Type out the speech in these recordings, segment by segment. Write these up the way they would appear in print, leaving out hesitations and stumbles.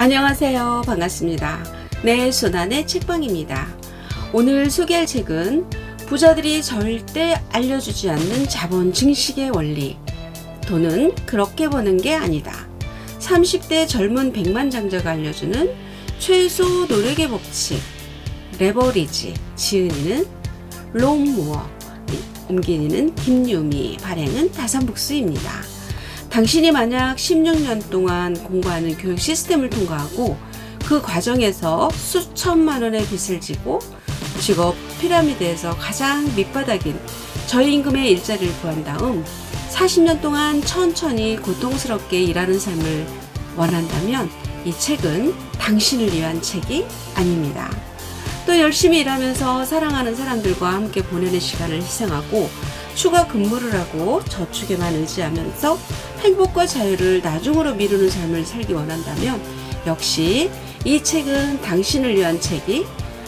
안녕하세요. 반갑습니다. 내 손안의 책방입니다. 오늘 소개할 책은 부자들이 절대 알려주지 않는 자본 증식의 원리. 돈은 그렇게 버는 게 아니다. 30대 젊은 백만장자가 알려주는 최소 노력의 법칙. 레버리지. 지은이는 롬무어, 옮기는 김유미, 발행은 다산북스입니다. 당신이 만약 16년 동안 공부하는 교육 시스템을 통과하고 그 과정에서 수천만 원의 빚을 지고 직업 피라미드에서 가장 밑바닥인 저임금의 일자리를 구한 다음 40년 동안 천천히 고통스럽게 일하는 삶을 원한다면 이 책은 당신을 위한 책이 아닙니다. 또 열심히 일하면서 사랑하는 사람들과 함께 보내는 시간을 희생하고 추가 근무를 하고 저축에만 의지하면서 행복과 자유를 나중으로 미루는 삶을 살기 원한다면 역시 이 책은 당신을 위한 책이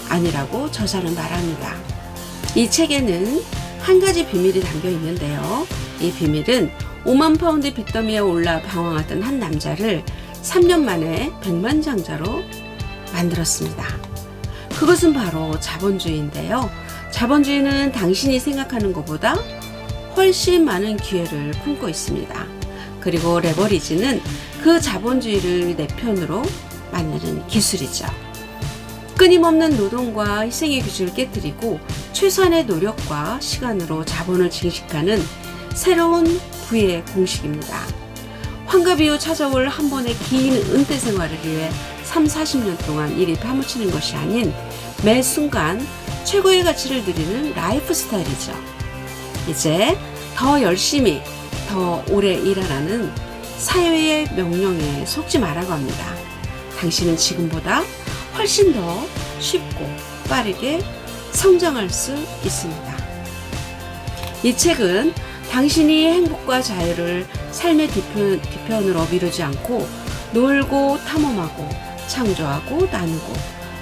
아니라고 저자는 말합니다. 이 책에는 한 가지 비밀이 담겨 있는데요. 이 비밀은 5만 파운드 빚더미에 올라 방황하던 한 남자를 3년 만에 백만장자로 만들었습니다. 그것은 바로 자본주의인데요. 자본주의는 당신이 생각하는 것보다 훨씬 많은 기회를 품고 있습니다. 그리고 레버리지는 그 자본주의를 내 편으로 만드는 기술이죠. 끊임없는 노동과 희생의 규칙을 깨뜨리고 최소한의 노력과 시간으로 자본을 증식하는 새로운 부의 공식입니다. 환갑 이후 찾아올 한 번의 긴 은퇴 생활을 위해 30-40년 동안 일이 파묻히는 것이 아닌 매 순간 최고의 가치를 누리는 라이프 스타일이죠. 이제 더 열심히 더 오래 일하라는 사회의 명령에 속지 말라고 합니다. 당신은 지금보다 훨씬 더 쉽고 빠르게 성장할 수 있습니다. 이 책은 당신이 행복과 자유를 삶의 뒤편으로 미루지 않고 놀고 탐험하고 창조하고 나누고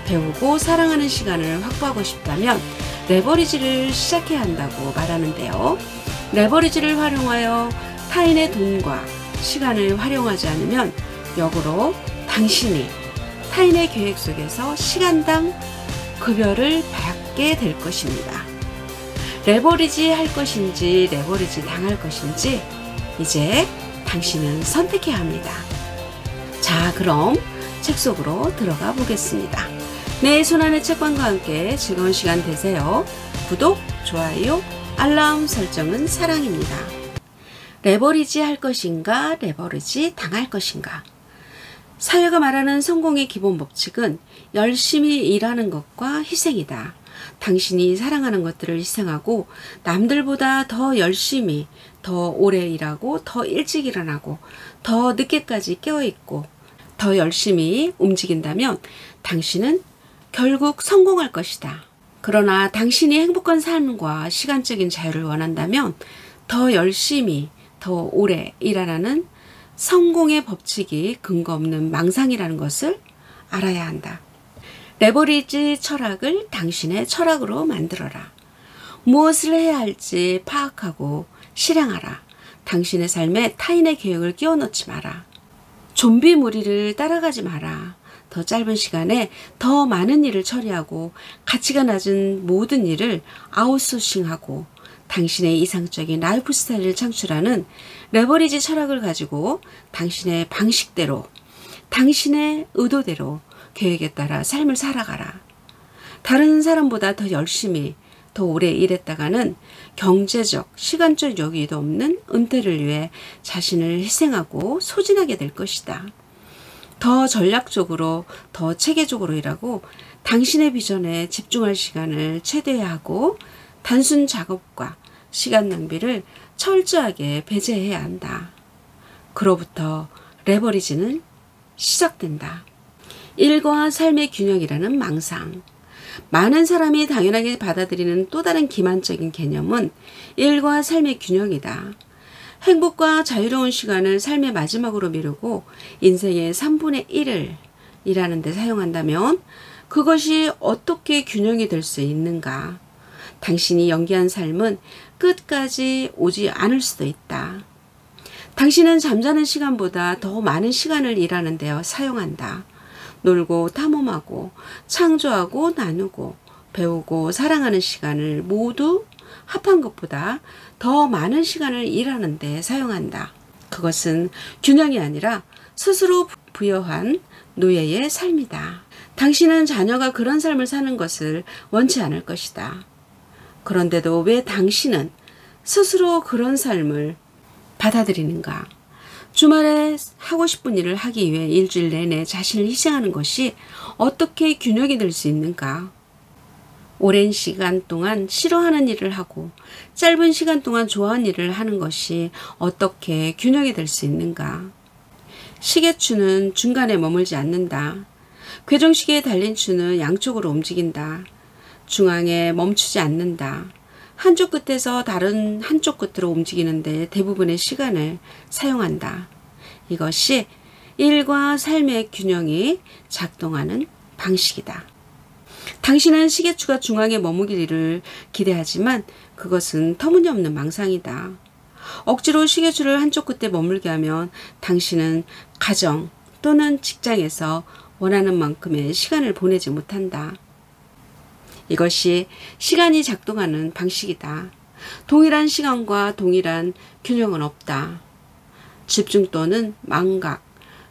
배우고 사랑하는 시간을 확보하고 싶다면 레버리지를 시작해야 한다고 말하는데요. 레버리지를 활용하여 타인의 돈과 시간을 활용하지 않으면 역으로 당신이 타인의 계획 속에서 시간당 급여를 받게 될 것입니다. 레버리지 할 것인지 레버리지 당할 것인지 이제 당신은 선택해야 합니다. 자, 그럼 책 속으로 들어가 보겠습니다. 내 손안의 책방과 함께 즐거운 시간 되세요. 구독, 좋아요, 알람 설정은 사랑입니다. 레버리지 할 것인가, 레버리지 당할 것인가. 사회가 말하는 성공의 기본 법칙은 열심히 일하는 것과 희생이다. 당신이 사랑하는 것들을 희생하고 남들보다 더 열심히, 더 오래 일하고, 더 일찍 일어나고, 더 늦게까지 깨어있고, 더 열심히 움직인다면 당신은 결국 성공할 것이다. 그러나 당신이 행복한 삶과 시간적인 자유를 원한다면 더 열심히, 더 오래 일하라는 성공의 법칙이 근거 없는 망상이라는 것을 알아야 한다. 레버리지 철학을 당신의 철학으로 만들어라. 무엇을 해야 할지 파악하고 실행하라. 당신의 삶에 타인의 계획을 끼워 넣지 마라. 좀비 무리를 따라가지 마라. 더 짧은 시간에 더 많은 일을 처리하고 가치가 낮은 모든 일을 아웃소싱하고 당신의 이상적인 라이프 스타일을 창출하는 레버리지 철학을 가지고 당신의 방식대로, 당신의 의도대로 계획에 따라 삶을 살아가라. 다른 사람보다 더 열심히, 더 오래 일했다가는 경제적, 시간적 여유도 없는 은퇴를 위해 자신을 희생하고 소진하게 될 것이다. 더 전략적으로, 더 체계적으로 일하고 당신의 비전에 집중할 시간을 최대화하고 단순 작업과 시간 낭비를 철저하게 배제해야 한다. 그로부터 레버리지는 시작된다. 일과 삶의 균형이라는 망상. 많은 사람이 당연하게 받아들이는 또 다른 기만적인 개념은 일과 삶의 균형이다. 행복과 자유로운 시간을 삶의 마지막으로 미루고 인생의 3분의 1을 일하는 데 사용한다면 그것이 어떻게 균형이 될 수 있는가? 당신이 연기한 삶은 끝까지 오지 않을 수도 있다. 당신은 잠자는 시간보다 더 많은 시간을 일하는 데 사용한다. 놀고 탐험하고 창조하고 나누고 배우고 사랑하는 시간을 모두 합한 것보다 더 많은 시간을 일하는 데 사용한다. 그것은 균형이 아니라 스스로 부여한 노예의 삶이다. 당신은 자녀가 그런 삶을 사는 것을 원치 않을 것이다. 그런데도 왜 당신은 스스로 그런 삶을 받아들이는가? 주말에 하고 싶은 일을 하기 위해 일주일 내내 자신을 희생하는 것이 어떻게 균형이 될 수 있는가? 오랜 시간 동안 싫어하는 일을 하고 짧은 시간 동안 좋아하는 일을 하는 것이 어떻게 균형이 될 수 있는가? 시계추는 중간에 머물지 않는다. 궤종시계에 달린 추는 양쪽으로 움직인다. 중앙에 멈추지 않는다. 한쪽 끝에서 다른 한쪽 끝으로 움직이는데 대부분의 시간을 사용한다. 이것이 일과 삶의 균형이 작동하는 방식이다. 당신은 시계추가 중앙에 머무기를 기대하지만 그것은 터무니없는 망상이다. 억지로 시계추를 한쪽 끝에 머물게 하면 당신은 가정 또는 직장에서 원하는 만큼의 시간을 보내지 못한다. 이것이 시간이 작동하는 방식이다. 동일한 시간과 동일한 균형은 없다. 집중 또는 망각,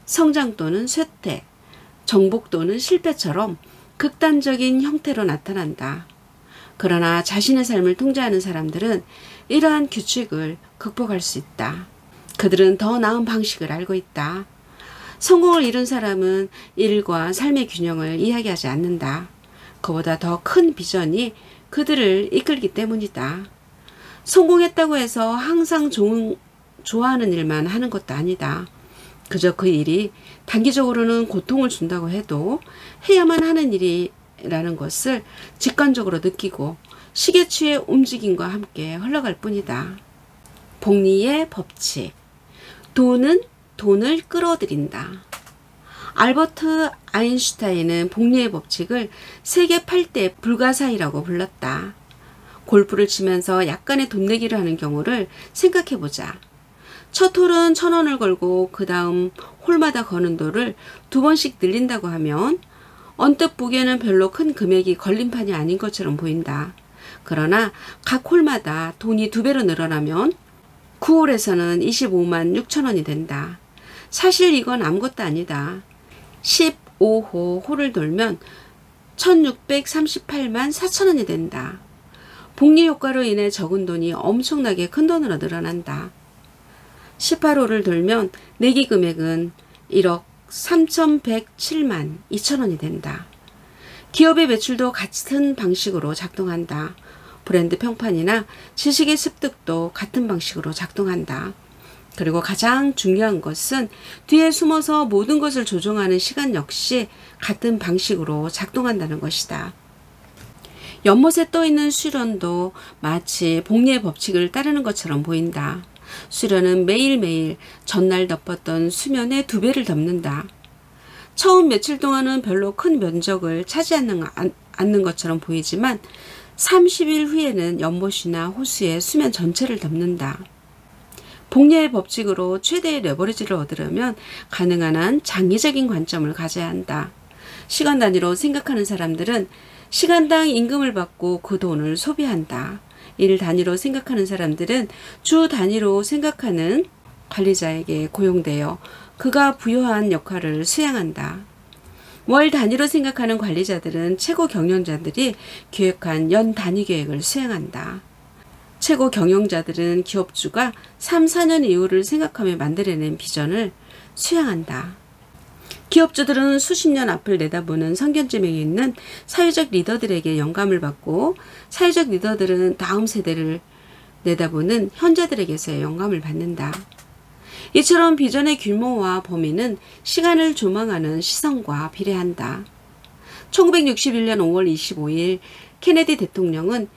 성장 또는 쇠퇴, 정복 또는 실패처럼 극단적인 형태로 나타난다. 그러나 자신의 삶을 통제하는 사람들은 이러한 규칙을 극복할 수 있다. 그들은 더 나은 방식을 알고 있다. 성공을 이룬 사람은 일과 삶의 균형을 이야기하지 않는다. 그보다 더 큰 비전이 그들을 이끌기 때문이다. 성공했다고 해서 항상 좋아하는 일만 하는 것도 아니다. 그저 그 일이 단기적으로는 고통을 준다고 해도 해야만 하는 일이라는 것을 직관적으로 느끼고 시계추의 움직임과 함께 흘러갈 뿐이다. 복리의 법칙. 돈은 돈을 끌어들인다. 알버트 아인슈타인은 복리의 법칙을 세계 8대 불가사의라고 불렀다. 골프를 치면서 약간의 돈 내기를 하는 경우를 생각해보자. 첫 홀은 1,000원을 걸고 그 다음 홀마다 거는 돈을 2번씩 늘린다고 하면 언뜻 보기에는 별로 큰 금액이 걸림판이 아닌 것처럼 보인다. 그러나 각 홀마다 돈이 2배로 늘어나면 9홀에서는 25만 6천원이 된다. 사실 이건 아무것도 아니다. 15호 홀을 돌면 1638만 4천원이 된다. 복리 효과로 인해 적은 돈이 엄청나게 큰 돈으로 늘어난다. 18호를 돌면 내기 금액은 1억 3,107만 2천원이 된다. 기업의 매출도 같은 방식으로 작동한다. 브랜드 평판이나 지식의 습득도 같은 방식으로 작동한다. 그리고 가장 중요한 것은 뒤에 숨어서 모든 것을 조종하는 시간 역시 같은 방식으로 작동한다는 것이다. 연못에 떠있는 수련도 마치 복리의 법칙을 따르는 것처럼 보인다. 수련은 매일매일 전날 덮었던 수면의 2배를 덮는다. 처음 며칠 동안은 별로 큰 면적을 차지하지 않는 것처럼 보이지만 30일 후에는 연못이나 호수의 수면 전체를 덮는다. 복리의 법칙으로 최대의 레버리지를 얻으려면 가능한 한 장기적인 관점을 가져야 한다. 시간 단위로 생각하는 사람들은 시간당 임금을 받고 그 돈을 소비한다. 일 단위로 생각하는 사람들은 주 단위로 생각하는 관리자에게 고용되어 그가 부여한 역할을 수행한다. 월 단위로 생각하는 관리자들은 최고 경영자들이 기획한 연 단위 계획을 수행한다. 최고 경영자들은 기업주가 3, 4년 이후를 생각하며 만들어낸 비전을 수행한다. 기업주들은 수십 년 앞을 내다보는 선견지명이 있는 사회적 리더들에게 영감을 받고 사회적 리더들은 다음 세대를 내다보는 현자들에게서 영감을 받는다. 이처럼 비전의 규모와 범위는 시간을 조망하는 시선과 비례한다. 1961년 5월 25일 케네디 대통령은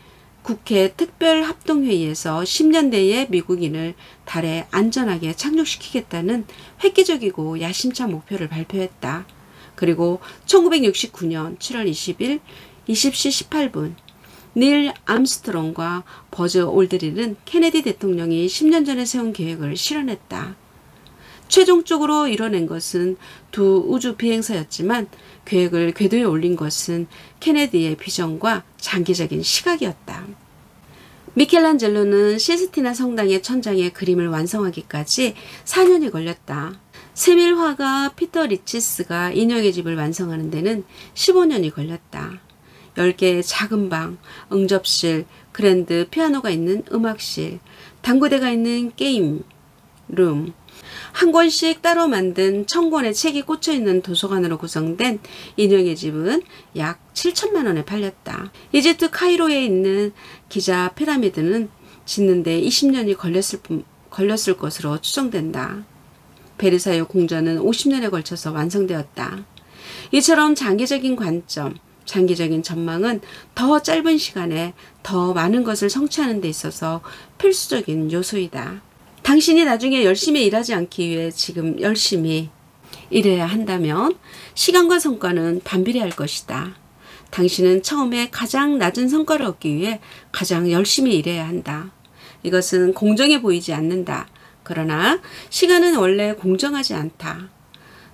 국회 특별합동회의에서 10년 내에 미국인을 달에 안전하게 착륙시키겠다는 획기적이고 야심찬 목표를 발표했다. 그리고 1969년 7월 20일 20시 18분 닐 암스트롱과 버즈 올드린은 케네디 대통령이 10년 전에 세운 계획을 실현했다. 최종적으로 이뤄낸 것은 두 우주 비행사였지만 계획을 궤도에 올린 것은 케네디의 비전과 장기적인 시각이었다. 미켈란젤로는 시스티나 성당의 천장에 그림을 완성하기까지 4년이 걸렸다. 세밀화가 피터 리치스가 인형의 집을 완성하는 데는 15년이 걸렸다. 10개의 작은 방, 응접실, 그랜드 피아노가 있는 음악실, 당구대가 있는 게임 룸, 한 권씩 따로 만든 1000권의 책이 꽂혀있는 도서관으로 구성된 인형의 집은 약 7천만 원에 팔렸다. 이집트 카이로에 있는 기자 피라미드는 짓는데 20년이 걸렸을 것으로 추정된다. 베르사유 궁전은 50년에 걸쳐서 완성되었다. 이처럼 장기적인 관점, 장기적인 전망은 더 짧은 시간에 더 많은 것을 성취하는 데 있어서 필수적인 요소이다. 당신이 나중에 열심히 일하지 않기 위해 지금 열심히 일해야 한다면 시간과 성과는 반비례할 것이다. 당신은 처음에 가장 낮은 성과를 얻기 위해 가장 열심히 일해야 한다. 이것은 공정해 보이지 않는다. 그러나 시간은 원래 공정하지 않다.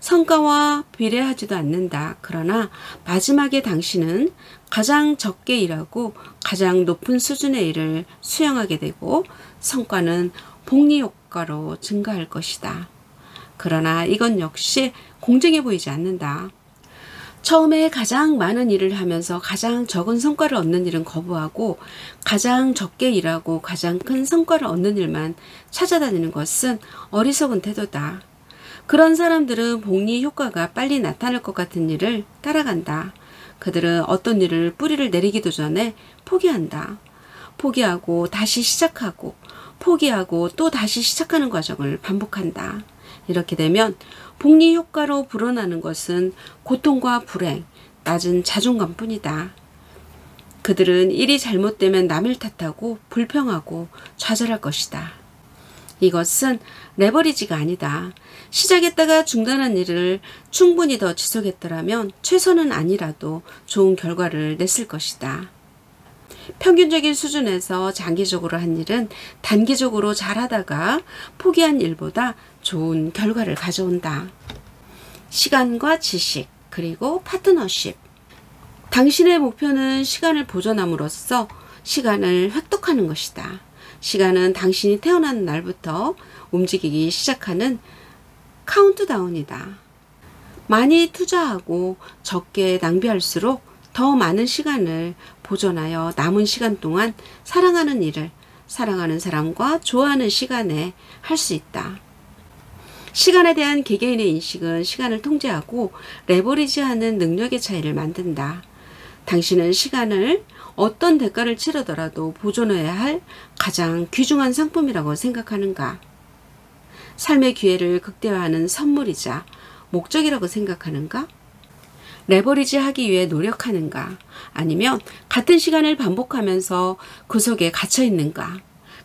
성과와 비례하지도 않는다. 그러나 마지막에 당신은 가장 적게 일하고 가장 높은 수준의 일을 수행하게 되고 성과는 복리 효과로 증가할 것이다. 그러나 이건 역시 공정해 보이지 않는다. 처음에 가장 많은 일을 하면서 가장 적은 성과를 얻는 일은 거부하고 가장 적게 일하고 가장 큰 성과를 얻는 일만 찾아다니는 것은 어리석은 태도다. 그런 사람들은 복리 효과가 빨리 나타날 것 같은 일을 따라간다. 그들은 어떤 일을 뿌리를 내리기도 전에 포기한다. 포기하고 다시 시작하고 포기하고 또 다시 시작하는 과정을 반복한다. 이렇게 되면 복리 효과로 불어나는 것은 고통과 불행, 낮은 자존감뿐이다. 그들은 일이 잘못되면 남을 탓하고 불평하고 좌절할 것이다. 이것은 레버리지가 아니다. 시작했다가 중단한 일을 충분히 더 지속했더라면 최선은 아니라도 좋은 결과를 냈을 것이다. 평균적인 수준에서 장기적으로 한 일은 단기적으로 잘하다가 포기한 일보다 좋은 결과를 가져온다. 시간과 지식, 그리고 파트너십. 당신의 목표는 시간을 보존함으로써 시간을 획득하는 것이다. 시간은 당신이 태어난 날부터 움직이기 시작하는 카운트다운이다. 많이 투자하고 적게 낭비할수록 더 많은 시간을 보존하여 남은 시간 동안 사랑하는 일을 사랑하는 사람과 좋아하는 시간에 할 수 있다. 시간에 대한 개개인의 인식은 시간을 통제하고 레버리지하는 능력의 차이를 만든다. 당신은 시간을 어떤 대가를 치르더라도 보존해야 할 가장 귀중한 상품이라고 생각하는가? 삶의 기회를 극대화하는 선물이자 목적이라고 생각하는가? 레버리지 하기 위해 노력하는가? 아니면 같은 시간을 반복하면서 그 속에 갇혀 있는가?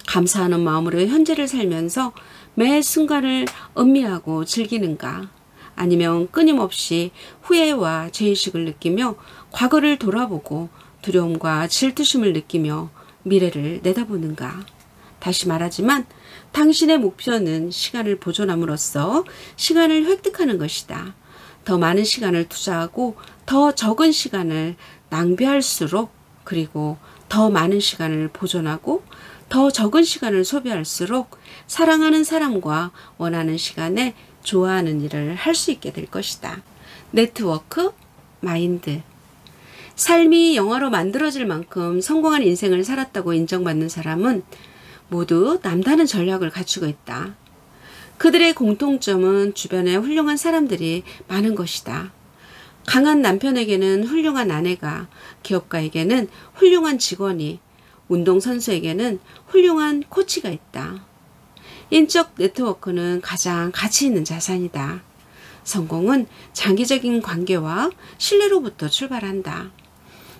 감사하는 마음으로 현재를 살면서 매 순간을 음미하고 즐기는가? 아니면 끊임없이 후회와 죄의식을 느끼며 과거를 돌아보고 두려움과 질투심을 느끼며 미래를 내다보는가? 다시 말하지만 당신의 목표는 시간을 보존함으로써 시간을 획득하는 것이다. 더 많은 시간을 투자하고 더 적은 시간을 낭비할수록, 그리고 더 많은 시간을 보존하고 더 적은 시간을 소비할수록 사랑하는 사람과 원하는 시간에 좋아하는 일을 할 수 있게 될 것이다. 네트워크, 마인드. 삶이 영화로 만들어질 만큼 성공한 인생을 살았다고 인정받는 사람은 모두 남다른 전략을 갖추고 있다. 그들의 공통점은 주변에 훌륭한 사람들이 많은 것이다. 강한 남편에게는 훌륭한 아내가, 기업가에게는 훌륭한 직원이, 운동선수에게는 훌륭한 코치가 있다. 인적 네트워크는 가장 가치 있는 자산이다. 성공은 장기적인 관계와 신뢰로부터 출발한다.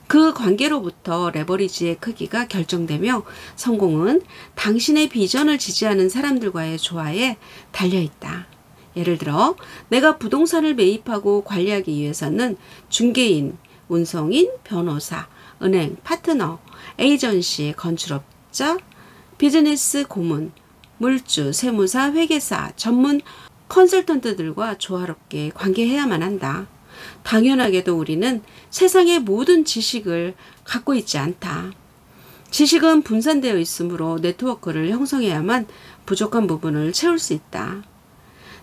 그 관계로부터 레버리지의 크기가 결정되며 성공은 당신의 비전을 지지하는 사람들과의 조화에 달려있다. 예를 들어 내가 부동산을 매입하고 관리하기 위해서는 중개인, 운송인, 변호사, 은행, 파트너, 에이전시, 건축업자, 비즈니스 고문, 물주, 세무사, 회계사, 전문 컨설턴트들과 조화롭게 관계해야만 한다. 당연하게도 우리는 세상의 모든 지식을 갖고 있지 않다. 지식은 분산되어 있으므로 네트워크를 형성해야만 부족한 부분을 채울 수 있다.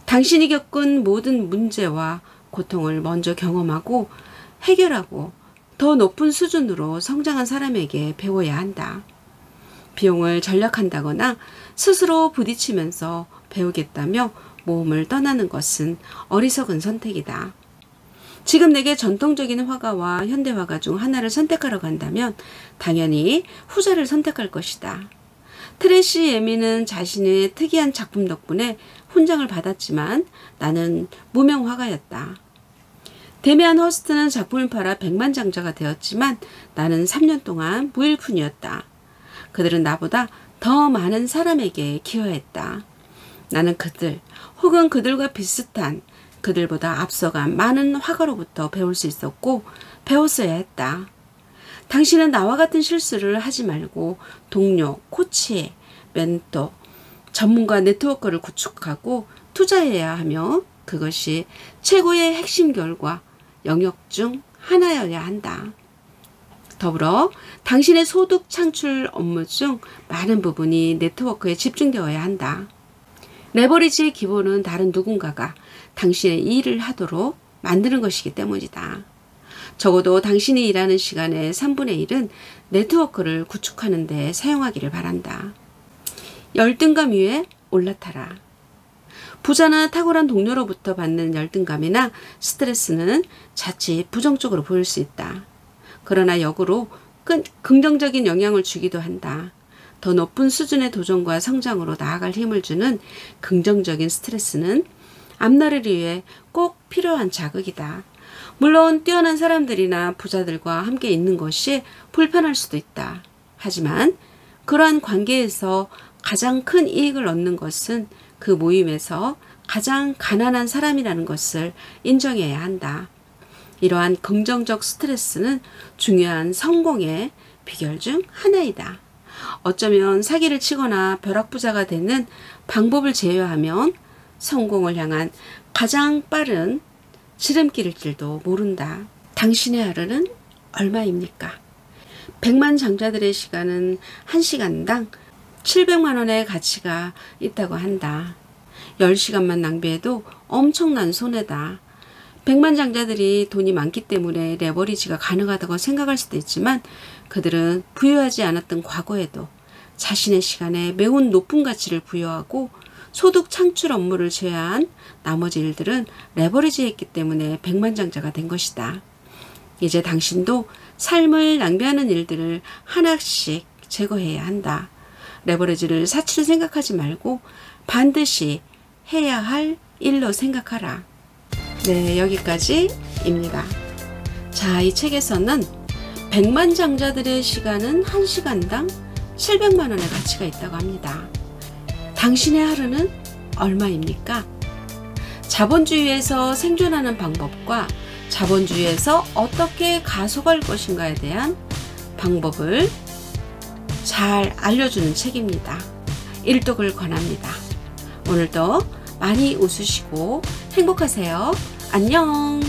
당신이 겪은 모든 문제와 고통을 먼저 경험하고 해결하고 더 높은 수준으로 성장한 사람에게 배워야 한다. 비용을 절약한다거나 스스로 부딪히면서 배우겠다며 모험을 떠나는 것은 어리석은 선택이다. 지금 내게 전통적인 화가와 현대화가 중 하나를 선택하라고 한다면 당연히 후자를 선택할 것이다. 트래시 에미는 자신의 특이한 작품 덕분에 훈장을 받았지만 나는 무명 화가였다. 데미안 허스트는 작품을 팔아 백만장자가 되었지만 나는 3년 동안 무일푼이었다. 그들은 나보다 더 많은 사람에게 기여했다. 나는 그들 혹은 그들과 비슷한 그들보다 앞서간 많은 화가로부터 배울 수 있었고 배웠어야 했다. 당신은 나와 같은 실수를 하지 말고 동료, 코치, 멘토, 전문가 네트워크를 구축하고 투자해야 하며 그것이 최고의 핵심 결과 영역 중 하나여야 한다. 더불어 당신의 소득 창출 업무 중 많은 부분이 네트워크에 집중되어야 한다. 레버리지의 기본은 다른 누군가가 당신의 일을 하도록 만드는 것이기 때문이다. 적어도 당신이 일하는 시간의 3분의 1은 네트워크를 구축하는 데 사용하기를 바란다. 열등감 위에 올라타라. 부자나 탁월한 동료로부터 받는 열등감이나 스트레스는 자칫 부정적으로 보일 수 있다. 그러나 역으로 긍정적인 영향을 주기도 한다. 더 높은 수준의 도전과 성장으로 나아갈 힘을 주는 긍정적인 스트레스는 앞날을 위해 꼭 필요한 자극이다. 물론 뛰어난 사람들이나 부자들과 함께 있는 것이 불편할 수도 있다. 하지만 그러한 관계에서 가장 큰 이익을 얻는 것은 그 모임에서 가장 가난한 사람이라는 것을 인정해야 한다. 이러한 긍정적 스트레스는 중요한 성공의 비결 중 하나이다. 어쩌면 사기를 치거나 벼락부자가 되는 방법을 제외하면 성공을 향한 가장 빠른 지름길일지도 모른다. 당신의 하루는 얼마입니까? 100만 장자들의 시간은 1시간당 700만 원의 가치가 있다고 한다. 10시간만 낭비해도 엄청난 손해다. 100만 장자들이 돈이 많기 때문에 레버리지가 가능하다고 생각할 수도 있지만 그들은 부유하지 않았던 과거에도 자신의 시간에 매우 높은 가치를 부여하고 소득 창출 업무를 제외한 나머지 일들은 레버리지했기 때문에 백만장자가 된 것이다. 이제 당신도 삶을 낭비하는 일들을 하나씩 제거해야 한다. 레버리지를 사치로 생각하지 말고 반드시 해야 할 일로 생각하라. 네, 여기까지입니다. 자, 이 책에서는 백만장자들의 시간은 1시간당 700만 원의 가치가 있다고 합니다. 당신의 하루는 얼마입니까? 자본주의에서 생존하는 방법과 자본주의에서 어떻게 가속할 것인가에 대한 방법을 잘 알려주는 책입니다. 일독을 권합니다. 오늘도 많이 웃으시고 행복하세요. 안녕.